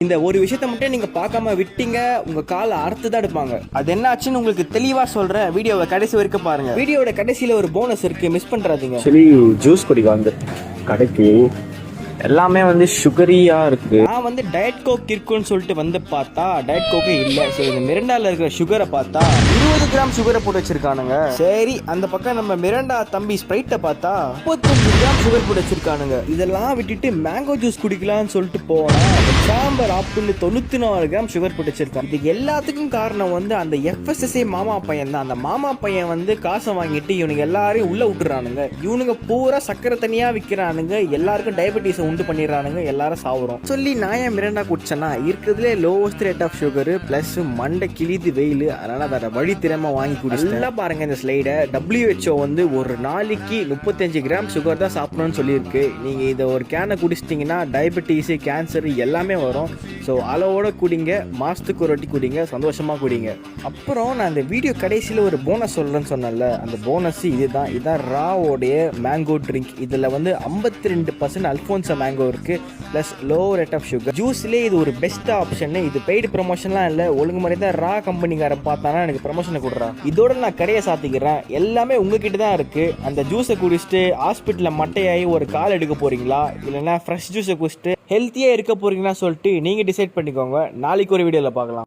இந்த ஒரு விஷயத்த மட்டும் நீங்க பார்க்காம விட்டீங்க, உங்க காலை அறுத்து தான் எடுப்பாங்க. அது என்ன ஆச்சுன்னு உங்களுக்கு தெளிவா சொல்றேன், வீடியோவை கடைசி வரைக்கும் பாருங்க. வீடியோட கடைசியில ஒரு போனஸ் இருக்கு, மிஸ் பண்றாதீங்க. சரி, ஜூஸ் குடிக்க வந்து கடைக்கு எல்லாமே சுகரியா இருக்கு. நான் டயட் கோக் இருக்குன்னு சொல்லிட்டு பார்த்தா டயட் கோக்கே இல்ல. சரி, இந்த மிரண்டால இருக்கிற சுகரை பார்த்தா 20 கிராம் சுகரை போட்டு வச்சிருக்கானுங்க. சரி, அந்த பக்கம் நம்ம மிரண்டா தம்பி ஸ்ப்ரைட்டை பார்த்தா 35 கிராம் சுகர் போட்டு வச்சிருக்கானுங்க. இதெல்லாம் விட்டுட்டு மேங்கோ ஜூஸ் குடிக்கலாம்னு சொல்லிட்டு போனா சாம்பர் ஆப்பிள் 94 கிராம் சுகர் போட்டு வச்சிருக்காங்க. இது எல்லாத்துக்கும் காரணம் அந்த FSSAI மாமா பையன் தான். அந்த மாமா பையன் காசை வாங்கிட்டு இவனுங்க எல்லாரையும் உள்ள விட்டுறானுங்க. இவனுங்க பூரா சக்கரை தனியா விற்கிறானுங்க, எல்லாருக்கும் டயபெட்டிஸ் உண்டு பண்ணிடுறானுங்க, எல்லாரும் சாவுறோம் சொல்லி நான் ஏன் மிரண்டா குடிச்சேன்னா இருக்கிறதுலே lowest rate of sugar plus மண்டை கிழிது வெயில், அதனால வேற வழி திறமை வாங்கி குடிச்சு. நல்லா பாருங்க இந்த ஸ்லைடை. WHO ஒரு நாளைக்கு 35 கிராம் சுகர் தான் சாப்பிடணும்னு சொல்லியிருக்கு. நீங்க இதை ஒரு கேனை குடிச்சிட்டிங்கன்னா டயபெட்டிஸ், கேன்சர் எல்லாமே வரும். ஸோ அளவோட குடிங்க, மாசத்துக்கு ஒரு வாட்டி குடிங்க, சந்தோஷமா குடிங்க. அப்புறம் நான் இந்த வீடியோ கடைசியில் ஒரு போனஸ் சொல்றேன்னு சொன்னேன்ல, அந்த போனஸ் இதுதான் ராவோடைய மேங்கோ ட்ரிங்க். இதில் 52% அல்ஃபோன்சா மேங்கோ இருக்கு, plus low rate of sugar. ஜூஸ்லேயே இது ஒரு பெஸ்ட் ஆப்ஷன். இது பெய்டு ப்ரமோஷன்லாம் இல்லை, ஒழுங்கு மாதிரி தான். ரா கம்பெனிக்காரன் பார்த்தானா எனக்கு ப்ரமோஷனை கொடுறா. இதோட நான் கடையை சாத்திக்கிறேன். எல்லாமே உங்ககிட்ட தான் இருக்கு. அந்த ஜூஸை குடிச்சிட்டு ஹாஸ்பிட்டலில் மட்டையாகி ஒரு கால் எடுக்க போறீங்களா, இல்லைன்னா ஃப்ரெஷ் ஜூஸை குடிச்சிட்டு ஹெல்த்தியாக இருக்க போறீங்களா சொல்லிட்டு நீங்கள் டிசைட் பண்ணிக்கோங்க. நாளைக்கு ஒரு வீடியோவில் பார்க்கலாம்.